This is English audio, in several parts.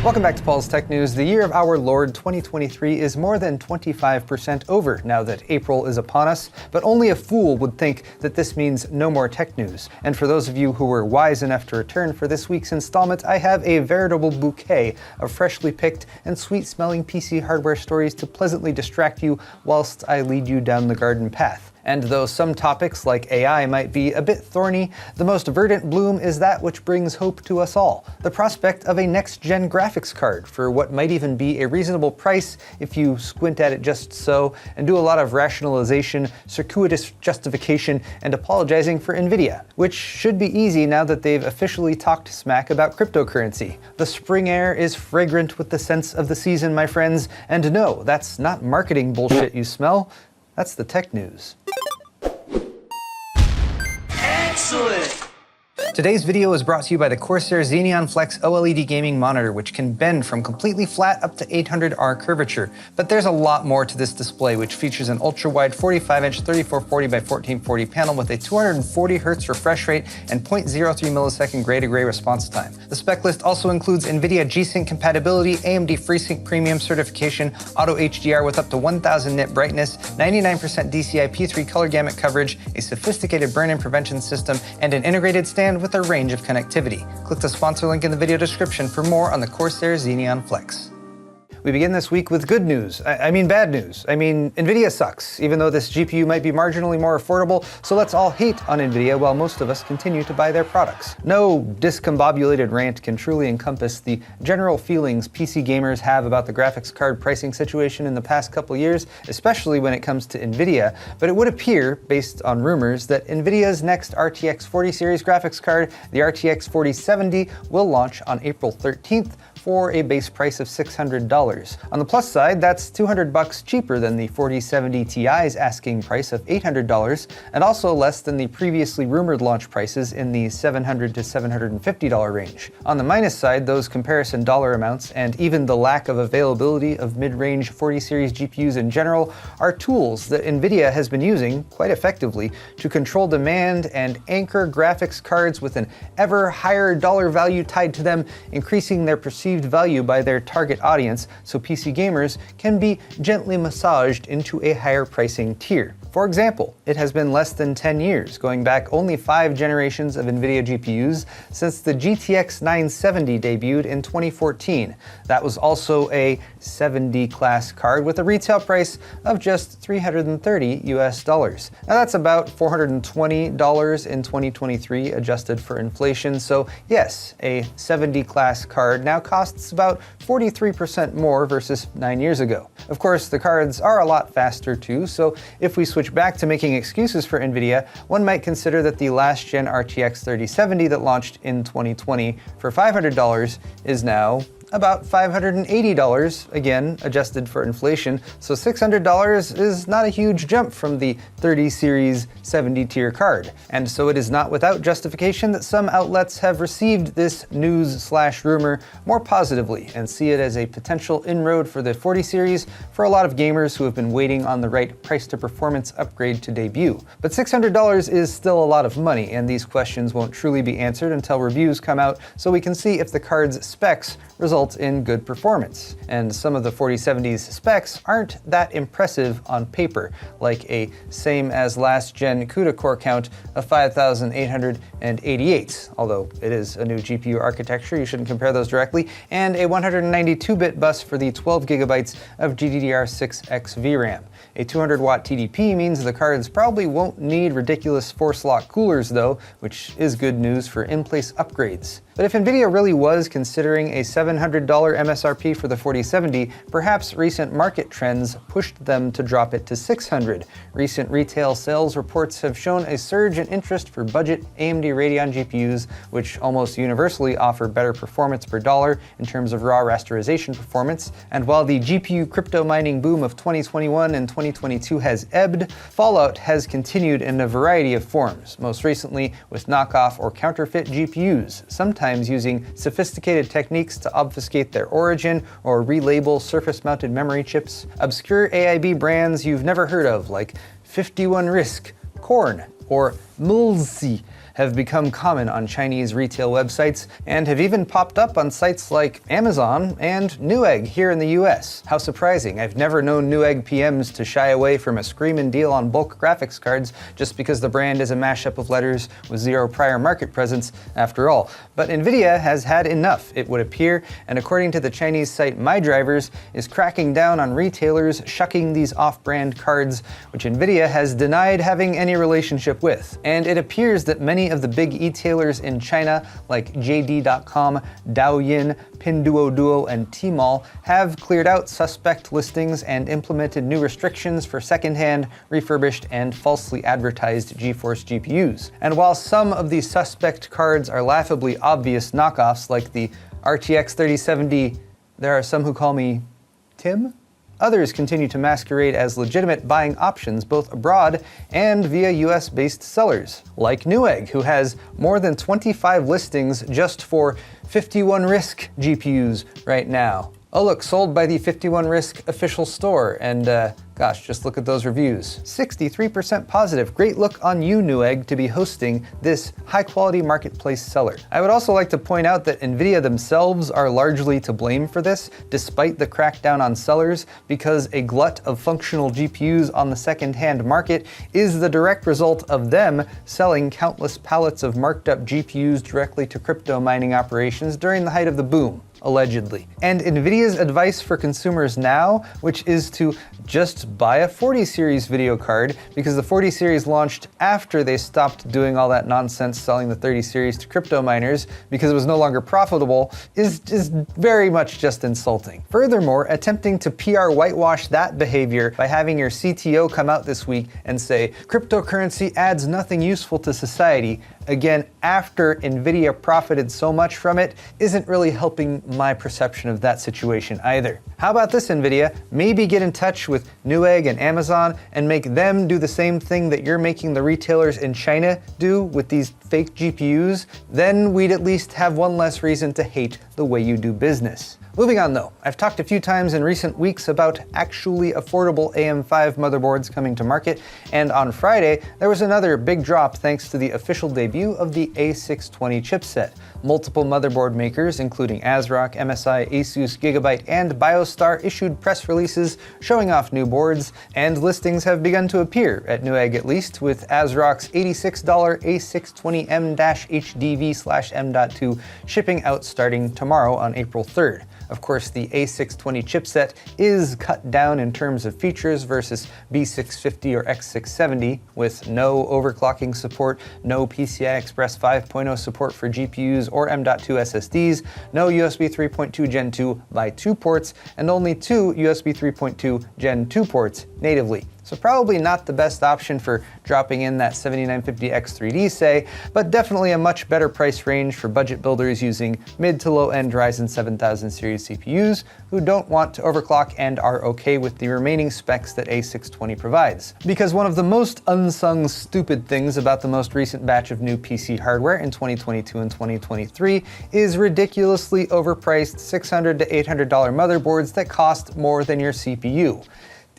Welcome back to Paul's Tech News. The year of our Lord 2023 is more than 25% over now that April is upon us, but only a fool would think that this means no more tech news. And for those of you who were wise enough to return for this week's installment, I have a veritable bouquet of freshly picked and sweet-smelling PC hardware stories to pleasantly distract you whilst I lead you down the garden path. And though some topics like AI might be a bit thorny, the most verdant bloom is that which brings hope to us all. The prospect of a next-gen graphics card for what might even be a reasonable price if you squint at it just so and do a lot of rationalization, circuitous justification, and apologizing for Nvidia, which should be easy now that they've officially talked smack about cryptocurrency. The spring air is fragrant with the scents of the season, my friends, and no, that's not marketing bullshit you smell, that's the tech news. Excellent! Today's video is brought to you by the Corsair Xeneon Flex OLED gaming monitor, which can bend from completely flat up to 800R curvature. But there's a lot more to this display, which features an ultra-wide 45-inch 3440 by 1440 panel with a 240Hz refresh rate and 0.03 millisecond gray-to-gray response time. The spec list also includes Nvidia G-Sync compatibility, AMD FreeSync Premium certification, Auto HDR with up to 1000 nit brightness, 99% DCI-P3 color gamut coverage, a sophisticated burn-in prevention system, and an integrated stand with a range of connectivity. Click the sponsor link in the video description for more on the Corsair Xeneon Flex. We begin this week with good news. I mean bad news. Nvidia sucks, even though this GPU might be marginally more affordable, so let's all hate on Nvidia while most of us continue to buy their products. No discombobulated rant can truly encompass the general feelings PC gamers have about the graphics card pricing situation in the past couple years, especially when it comes to Nvidia, but it would appear, based on rumors, that Nvidia's next RTX 40 series graphics card, the RTX 4070, will launch on April 13th, for a base price of $600. On the plus side, that's $200 cheaper than the 4070 Ti's asking price of $800, and also less than the previously rumored launch prices in the $700 to $750 range. On the minus side, those comparison dollar amounts and even the lack of availability of mid-range 40 series GPUs in general are tools that Nvidia has been using quite effectively to control demand and anchor graphics cards with an ever higher dollar value tied to them, increasing their perceived value by their target audience so PC gamers can be gently massaged into a higher pricing tier. For example, it has been less than 10 years, going back only 5 generations of Nvidia GPUs, since the GTX 970 debuted in 2014. That was also a 70 class card with a retail price of just $330 US. Now that's about $420 in 2023 adjusted for inflation, so yes, a 70 class card now costs about 43% more versus 9 years ago. Of course, the cards are a lot faster too, so if we switch back to making excuses for Nvidia, one might consider that the last-gen RTX 3070 that launched in 2020 for $500 is now about $580, again, adjusted for inflation, so $600 is not a huge jump from the 30 series 70 tier card. And so it is not without justification that some outlets have received this news/rumor more positively and see it as a potential inroad for the 40 series for a lot of gamers who have been waiting on the right price to performance upgrade to debut. But $600 is still a lot of money, and these questions won't truly be answered until reviews come out so we can see if the card's specs result in good performance. And some of the 4070's specs aren't that impressive on paper, like a same as last gen CUDA core count of 5,888, although it is a new GPU architecture, you shouldn't compare those directly, and a 192-bit bus for the 12 gigabytes of GDDR6X VRAM. A 200 watt TDP means the cards probably won't need ridiculous force lock coolers though, which is good news for in-place upgrades. But if Nvidia really was considering a $700 MSRP for the 4070, perhaps recent market trends pushed them to drop it to $600. Recent retail sales reports have shown a surge in interest for budget AMD Radeon GPUs, which almost universally offer better performance per dollar in terms of raw rasterization performance. And while the GPU crypto mining boom of 2021 and 2022 has ebbed, fallout has continued in a variety of forms, most recently with knockoff or counterfeit GPUs, sometimes using sophisticated techniques to obfuscate their origin or relabel surface-mounted memory chips, obscure AIB brands you've never heard of like 51 Risk, Korn, or Mulsi, have become common on Chinese retail websites and have even popped up on sites like Amazon and Newegg here in the US. How surprising. I've never known Newegg PMs to shy away from a screamin' deal on bulk graphics cards just because the brand is a mashup of letters with zero prior market presence after all. But Nvidia has had enough, it would appear, and according to the Chinese site MyDrivers, is cracking down on retailers shucking these off-brand cards, which Nvidia has denied having any relationship with. And it appears that many of the big e-tailers in China, like JD.com, Douyin, Pinduoduo, and Tmall, have cleared out suspect listings and implemented new restrictions for secondhand, refurbished, and falsely advertised GeForce GPUs. And while some of these suspect cards are laughably obvious knockoffs like the RTX 3070, there are some who call me Tim? Others continue to masquerade as legitimate buying options both abroad and via US-based sellers, like Newegg, who has more than 25 listings just for 51 RISC GPUs right now. Oh look, sold by the 51 RISC official store, and gosh, just look at those reviews. 63% positive. Great look on you, Newegg, to be hosting this high-quality marketplace seller. I would also like to point out that Nvidia themselves are largely to blame for this, despite the crackdown on sellers, because a glut of functional GPUs on the second-hand market is the direct result of them selling countless pallets of marked-up GPUs directly to crypto mining operations during the height of the boom. Allegedly. And Nvidia's advice for consumers now, which is to just buy a 40 series video card, because the 40 series launched after they stopped doing all that nonsense selling the 30 series to crypto miners because it was no longer profitable, is very much just insulting. Furthermore, attempting to PR whitewash that behavior by having your CTO come out this week and say, cryptocurrency adds nothing useful to society, again, after Nvidia profited so much from it, isn't really helping my perception of that situation either. How about this, Nvidia? Maybe get in touch with Newegg and Amazon and make them do the same thing that you're making the retailers in China do with these fake GPUs. Then we'd at least have one less reason to hate the way you do business. Moving on though, I've talked a few times in recent weeks about actually affordable AM5 motherboards coming to market, and on Friday there was another big drop thanks to the official debut of the A620 chipset. Multiple motherboard makers, including ASRock, MSI, Asus, Gigabyte, and BioStar, issued press releases showing off new boards, and listings have begun to appear, at Newegg at least, with ASRock's $86 A620M-HDV/M.2 shipping out starting tomorrow on April 3rd. Of course, the A620 chipset is cut down in terms of features versus B650 or X670, with no overclocking support, no PCI Express 5.0 support for GPUs or M.2 SSDs, no USB 3.2 Gen 2 by 2 ports, and only 2 USB 3.2 Gen 2 ports natively. So probably not the best option for dropping in that 7950X3D, say, but definitely a much better price range for budget builders using mid to low-end Ryzen 7000 series CPUs who don't want to overclock and are okay with the remaining specs that A620 provides. Because one of the most unsung stupid things about the most recent batch of new PC hardware in 2022 and 2023 is ridiculously overpriced $600 to $800 motherboards that cost more than your CPU.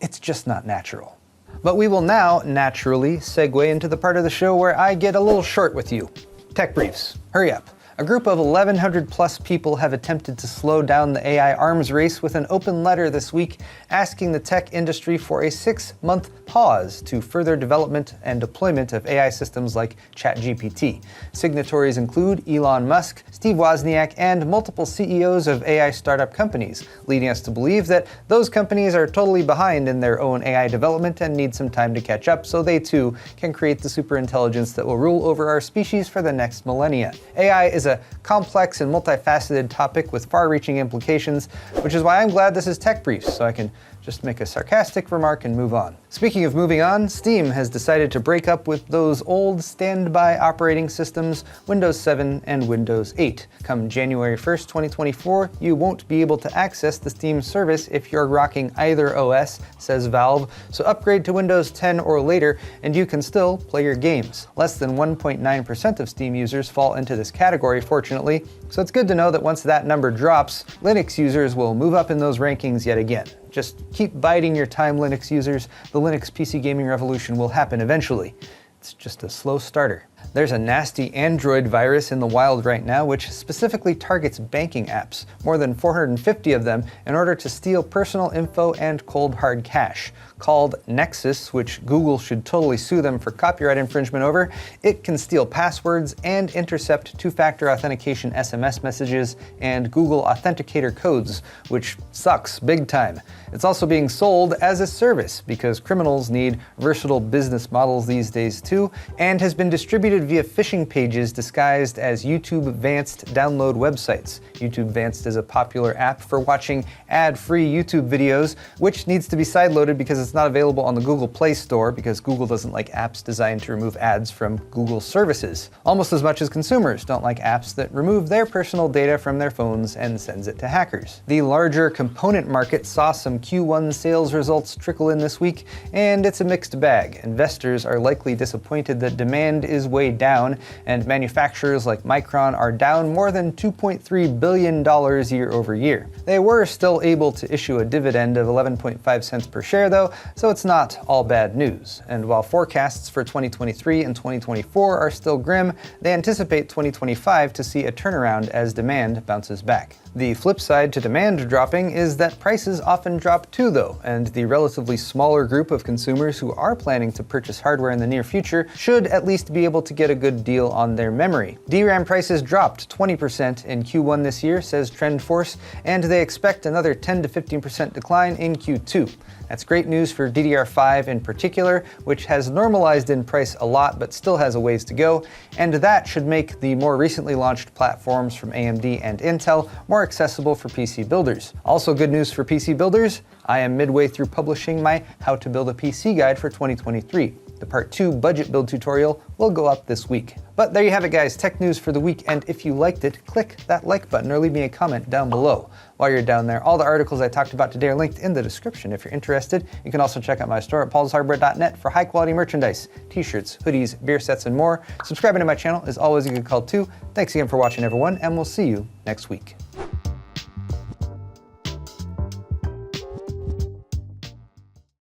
It's just not natural. But we will now naturally segue into the part of the show where I get a little short with you. Tech briefs. Hurry up. A group of 1,100 plus people have attempted to slow down the AI arms race with an open letter this week asking the tech industry for a 6-month pause to further development and deployment of AI systems like ChatGPT. Signatories include Elon Musk, Steve Wozniak, and multiple CEOs of AI startup companies, leading us to believe that those companies are totally behind in their own AI development and need some time to catch up so they too can create the superintelligence that will rule over our species for the next millennia. AI is a complex and multifaceted topic with far-reaching implications, which is why I'm glad this is Tech Briefs, so I can just make a sarcastic remark and move on. Speaking of moving on, Steam has decided to break up with those old standby operating systems, Windows 7 and Windows 8. Come January 1st, 2024, you won't be able to access the Steam service if you're rocking either OS, says Valve, so upgrade to Windows 10 or later and you can still play your games. Less than 1.9% of Steam users fall into this category, fortunately, so it's good to know that once that number drops, Linux users will move up in those rankings yet again. Just keep biding your time, Linux users. The Linux PC gaming revolution will happen eventually. It's just a slow starter. There's a nasty Android virus in the wild right now which specifically targets banking apps, more than 450 of them, in order to steal personal info and cold hard cash. Called Nexus, which Google should totally sue them for copyright infringement over, it can steal passwords and intercept two-factor authentication SMS messages and Google Authenticator codes, which sucks big time. It's also being sold as a service because criminals need versatile business models these days too, and has been distributed via phishing pages disguised as YouTube Vanced download websites. YouTube Vanced is a popular app for watching ad-free YouTube videos, which needs to be sideloaded because it's not available on the Google Play Store because Google doesn't like apps designed to remove ads from Google services, almost as much as consumers don't like apps that remove their personal data from their phones and sends it to hackers. The larger component market saw some Q1 sales results trickle in this week, and it's a mixed bag. Investors are likely disappointed that demand is way down, and manufacturers like Micron are down more than $2.3 billion year over year. They were still able to issue a dividend of 11.5 cents per share though, so it's not all bad news. And while forecasts for 2023 and 2024 are still grim, they anticipate 2025 to see a turnaround as demand bounces back. The flip side to demand dropping is that prices often drop too though, and the relatively smaller group of consumers who are planning to purchase hardware in the near future should at least be able to get a good deal on their memory. DRAM prices dropped 20% in Q1 this year, says TrendForce, and they expect another 10 to 15% decline in Q2. That's great news for DDR5 in particular, which has normalized in price a lot but still has a ways to go, and that should make the more recently launched platforms from AMD and Intel more accessible for PC builders. Also good news for PC builders, I am midway through publishing my How to Build a PC guide for 2023. The Part 2 budget build tutorial will go up this week. But there you have it guys, tech news for the week, and if you liked it, click that like button or leave me a comment down below. While you're down there, all the articles I talked about today are linked in the description if you're interested. You can also check out my store at paulshardware.net for high quality merchandise, t-shirts, hoodies, beer sets, and more. Subscribing to my channel is always a good call too. Thanks again for watching everyone, and we'll see you next week.